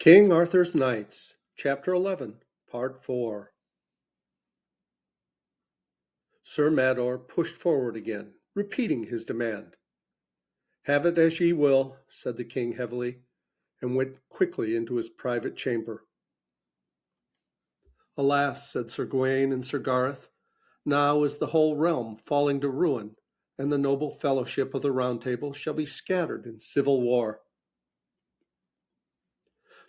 King Arthur's Knights, Chapter 11, Part 4. Sir Mador pushed forward again, repeating his demand. "Have it as ye will," said the king heavily, and went quickly into his private chamber. "Alas," said Sir Gawain and Sir Gareth, "now is the whole realm falling to ruin, and the noble fellowship of the Round Table shall be scattered in civil war."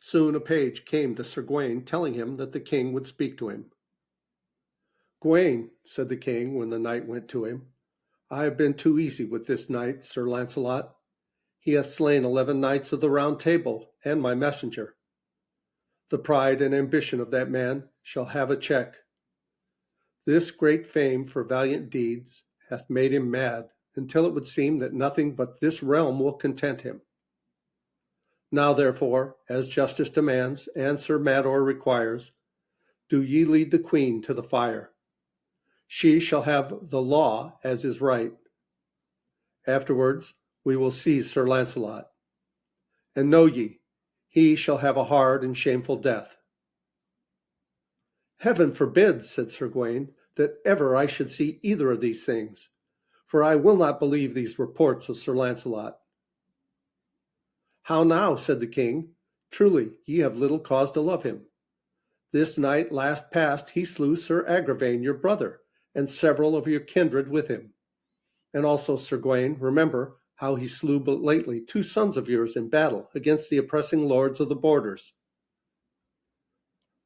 Soon a page came to Sir Gawain, telling him that the king would speak to him. "Gawain," said the king when the knight went to him, "I have been too easy with this knight, Sir Launcelot. He hath slain 11 knights of the Round Table and my messenger. The pride and ambition of that man shall have a check. This great fame for valiant deeds hath made him mad, until it would seem that nothing but this realm will content him. Now, therefore, as justice demands, and Sir Mador requires, do ye lead the queen to the fire. She shall have the law as is right. Afterwards we will seize Sir Launcelot. And know ye, he shall have a hard and shameful death." "Heaven forbid," said Sir Gawain, "that ever I should see either of these things, for I will not believe these reports of Sir Launcelot." "How now?" said the king. "Truly ye have little cause to love him. This night last past he slew Sir Agravaine your brother, and several of your kindred with him. And also, Sir Gawain, remember how he slew but lately 2 sons of yours in battle against the oppressing lords of the borders."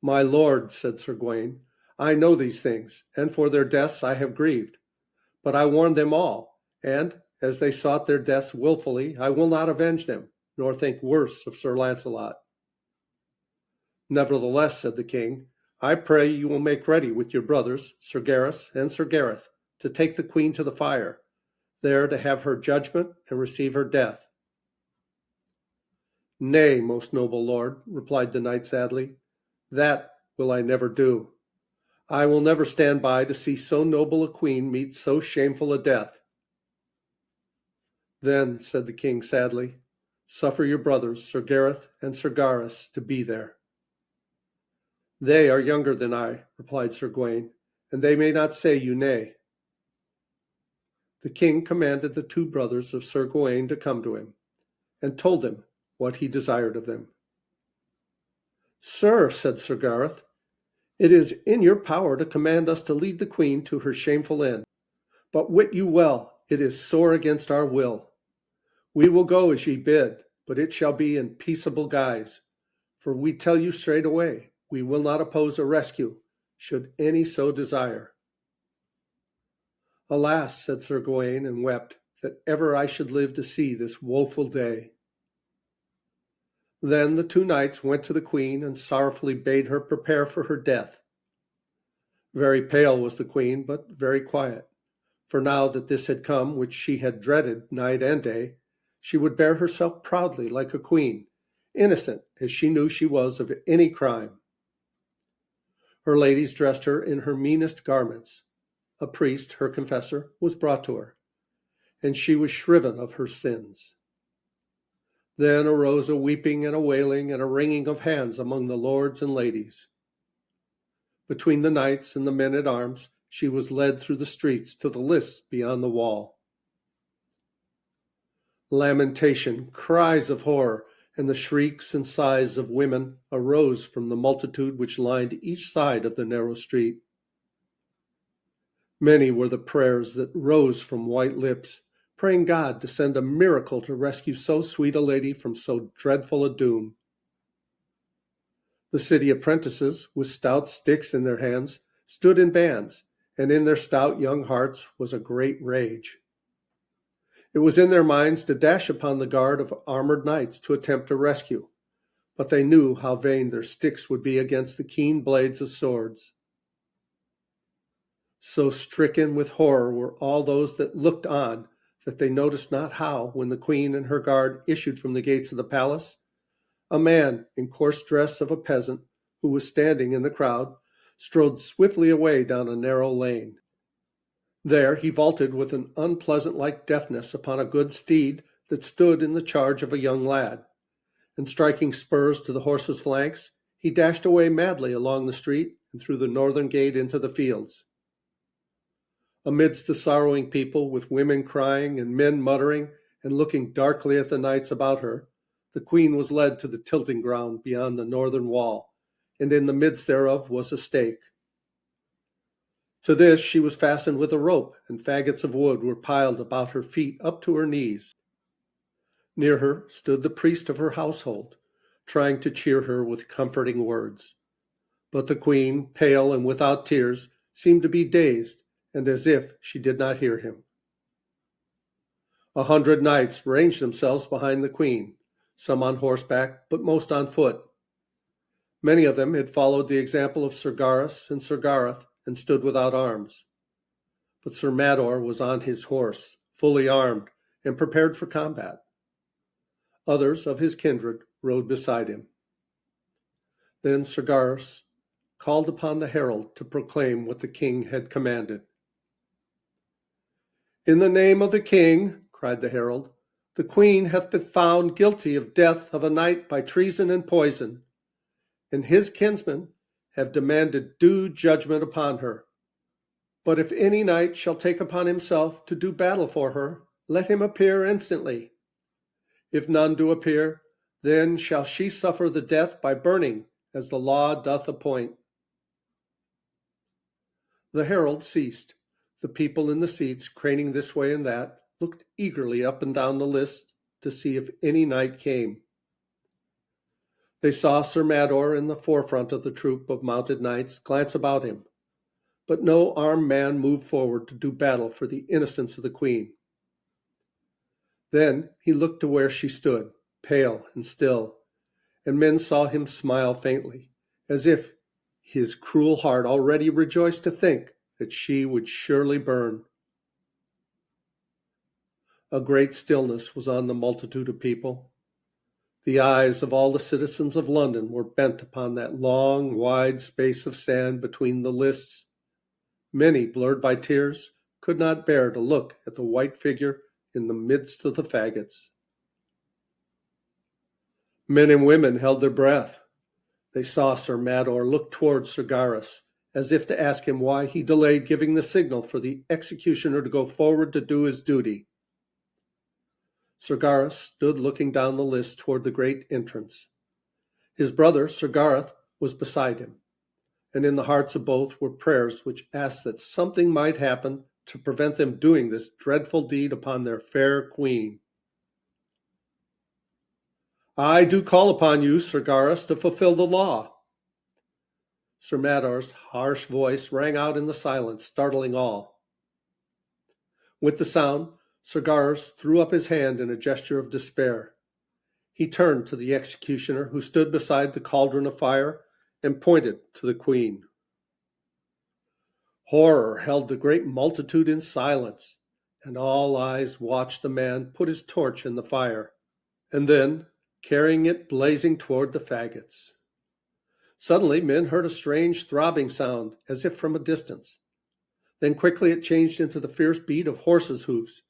"My lord," said Sir Gawain, "I know these things, and for their deaths I have grieved. But I warned them all, and, as they sought their deaths wilfully, I will not avenge them, nor think worse of Sir Launcelot." "Nevertheless," said the king, "I pray you will make ready with your brothers, Sir Gaheris and Sir Gareth, to take the queen to the fire, there to have her judgment and receive her death." "Nay, most noble lord," replied the knight sadly, "that will I never do. I will never stand by to see so noble a queen meet so shameful a death." "Then," said the king sadly, "suffer your brothers, Sir Gareth and Sir Gaheris, to be there." "They are younger than I," replied Sir Gawain, "and they may not say you nay." The king commanded the 2 brothers of Sir Gawain to come to him, and told them what he desired of them. "Sir," said Sir Gareth, "it is in your power to command us to lead the queen to her shameful end. But wit you well, it is sore against our will. We will go as ye bid, but it shall be in peaceable guise. For we tell you straight away, we will not oppose a rescue, should any so desire." "Alas," said Sir Gawain, and wept, "that ever I should live to see this woeful day." Then the 2 knights went to the queen and sorrowfully bade her prepare for her death. Very pale was the queen, but very quiet, for now that this had come which she had dreaded night and day, she would bear herself proudly like a queen, innocent as she knew she was of any crime. Her ladies dressed her in her meanest garments. A priest, her confessor, was brought to her, and she was shriven of her sins. Then arose a weeping and a wailing and a wringing of hands among the lords and ladies. Between the knights and the men at arms, she was led through the streets to the lists beyond the wall. Lamentation, cries of horror, and the shrieks and sighs of women arose from the multitude which lined each side of the narrow street. Many were the prayers that rose from white lips, praying God to send a miracle to rescue so sweet a lady from so dreadful a doom. The city apprentices, with stout sticks in their hands, stood in bands, and in their stout young hearts was a great rage. It was in their minds to dash upon the guard of armored knights to attempt a rescue, but they knew how vain their sticks would be against the keen blades of swords. So stricken with horror were all those that looked on that they noticed not how, when the queen and her guard issued from the gates of the palace, a man in coarse dress of a peasant, who was standing in the crowd, strode swiftly away down a narrow lane. There he vaulted with an unpleasant-like deftness upon a good steed that stood in the charge of a young lad, and striking spurs to the horse's flanks, he dashed away madly along the street and through the northern gate into the fields. Amidst the sorrowing people, with women crying and men muttering and looking darkly at the knights about her, the queen was led to the tilting ground beyond the northern wall, and in the midst thereof was a stake. To this she was fastened with a rope, and faggots of wood were piled about her feet up to her knees. Near her stood the priest of her household, trying to cheer her with comforting words. But the queen, pale and without tears, seemed to be dazed, and as if she did not hear him. 100 knights ranged themselves behind the queen, some on horseback, but most on foot. Many of them had followed the example of Sir Gareth and Sir Gareth, and stood without arms. But Sir Mador was on his horse, fully armed, and prepared for combat. Others of his kindred rode beside him. Then Sir Gareth called upon the herald to proclaim what the king had commanded. "In the name of the king," cried the herald, "the queen hath been found guilty of death of a knight by treason and poison, and his kinsmen have demanded due judgment upon her. But if any knight shall take upon himself to do battle for her, let him appear instantly. If none do appear, then shall she suffer the death by burning, as the law doth appoint." The herald ceased. The people in the seats, craning this way and that, looked eagerly up and down the list to see if any knight came. They saw Sir Mador in the forefront of the troop of mounted knights glance about him, but no armed man moved forward to do battle for the innocence of the queen. Then he looked to where she stood, pale and still, and men saw him smile faintly, as if his cruel heart already rejoiced to think that she would surely burn. A great stillness was on the multitude of people. The eyes of all the citizens of London were bent upon that long, wide space of sand between the lists. Many, blurred by tears, could not bear to look at the white figure in the midst of the faggots. Men and women held their breath. They saw Sir Mador look towards Sir Gareth, as if to ask him why he delayed giving the signal for the executioner to go forward to do his duty. Sir Gareth stood looking down the list toward the great entrance. His brother, Sir Gareth, was beside him, and in the hearts of both were prayers which asked that something might happen to prevent them doing this dreadful deed upon their fair queen. "I do call upon you, Sir Gareth, to fulfill the law." Sir Mador's harsh voice rang out in the silence, startling all. With the sound, Sir Gareth threw up his hand in a gesture of despair. He turned to the executioner, who stood beside the cauldron of fire, and pointed to the queen. Horror held the great multitude in silence, and all eyes watched the man put his torch in the fire, and then carrying it blazing toward the faggots. Suddenly men heard a strange throbbing sound, as if from a distance. Then quickly it changed into the fierce beat of horses' hoofs,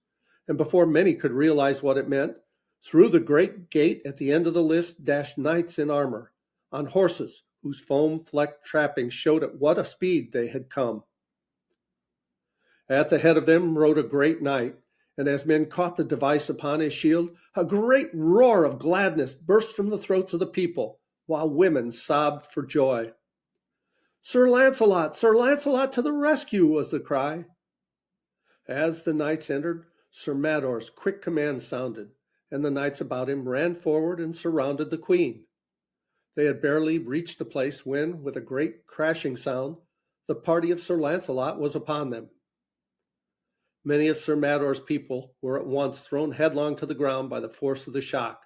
and before many could realize what it meant, through the great gate at the end of the list dashed knights in armor, on horses whose foam-flecked trappings showed at what a speed they had come. At the head of them rode a great knight, and as men caught the device upon his shield, a great roar of gladness burst from the throats of the people, while women sobbed for joy. "Sir Lancelot! Sir Lancelot to the rescue!" was the cry. As the knights entered, Sir Mador's quick command sounded, and the knights about him ran forward and surrounded the queen. They had barely reached the place when, with a great crashing sound, the party of Sir Lancelot was upon them. Many of Sir Mador's people were at once thrown headlong to the ground by the force of the shock,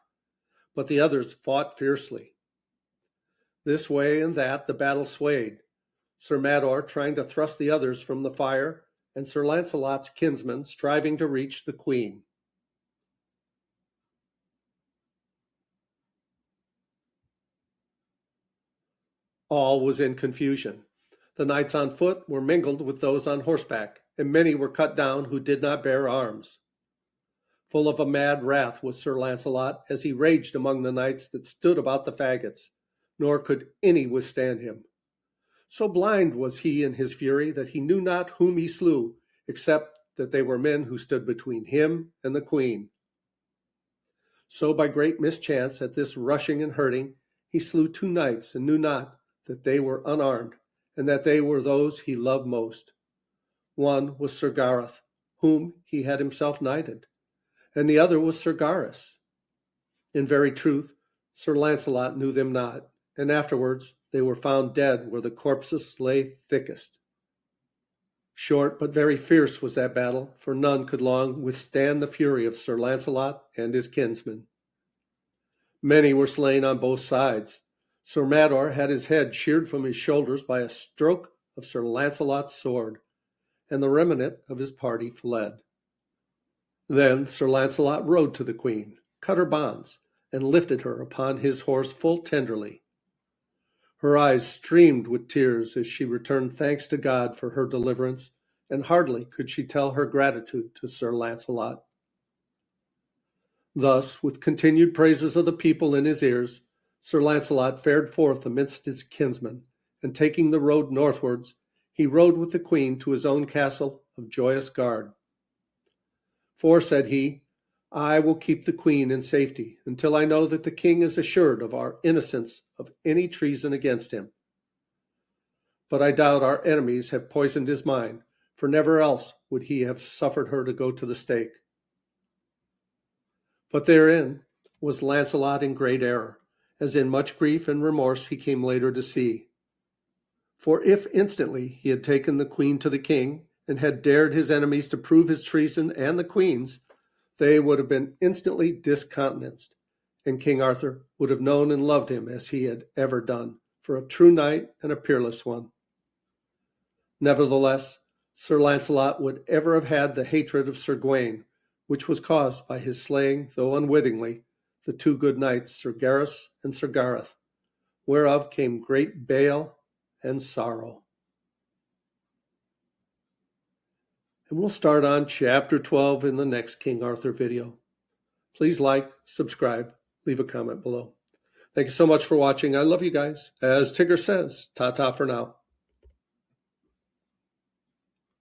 but the others fought fiercely. This way and that the battle swayed, Sir Mador trying to thrust the others from the fire, and Sir Lancelot's kinsmen striving to reach the queen. All was in confusion. The knights on foot were mingled with those on horseback, and many were cut down who did not bear arms. Full of a mad wrath was Sir Launcelot, as he raged among the knights that stood about the faggots, nor could any withstand him. So blind was he in his fury that he knew not whom he slew, except that they were men who stood between him and the queen. So by great mischance at this rushing and hurting, he slew 2 knights, and knew not that they were unarmed, and that they were those he loved most. One was Sir Gareth, whom he had himself knighted, and the other was Sir Gaheris. In very truth, Sir Launcelot knew them not, and afterwards they were found dead where the corpses lay thickest. Short but very fierce was that battle, for none could long withstand the fury of Sir Launcelot and his kinsmen. Many were slain on both sides. Sir Mador had his head sheared from his shoulders by a stroke of Sir Launcelot's sword, and the remnant of his party fled. Then Sir Launcelot rode to the queen, cut her bonds, and lifted her upon his horse full tenderly. Her eyes streamed with tears as she returned thanks to God for her deliverance, and hardly could she tell her gratitude to Sir Launcelot. Thus, with continued praises of the people in his ears, Sir Launcelot fared forth amidst his kinsmen, and taking the road northwards, he rode with the queen to his own castle of Joyous Gard. For, said he, I will keep the queen in safety until I know that the king is assured of our innocence of any treason against him. But I doubt our enemies have poisoned his mind, for never else would he have suffered her to go to the stake. But therein was Launcelot in great error, as in much grief and remorse he came later to see. For if instantly he had taken the queen to the king, and had dared his enemies to prove his treason and the queen's, they would have been instantly discountenanced, and King Arthur would have known and loved him as he had ever done, for a true knight and a peerless one. Nevertheless, Sir Launcelot would ever have had the hatred of Sir Gawain, which was caused by his slaying, though unwittingly, the 2 good knights, Sir Gaheris and Sir Gareth, whereof came great bale and sorrow. And we'll start on Chapter 12 in the next King Arthur video. Please like, subscribe, leave a comment below. Thank you so much for watching. I love you guys. As Tigger says, ta-ta for now.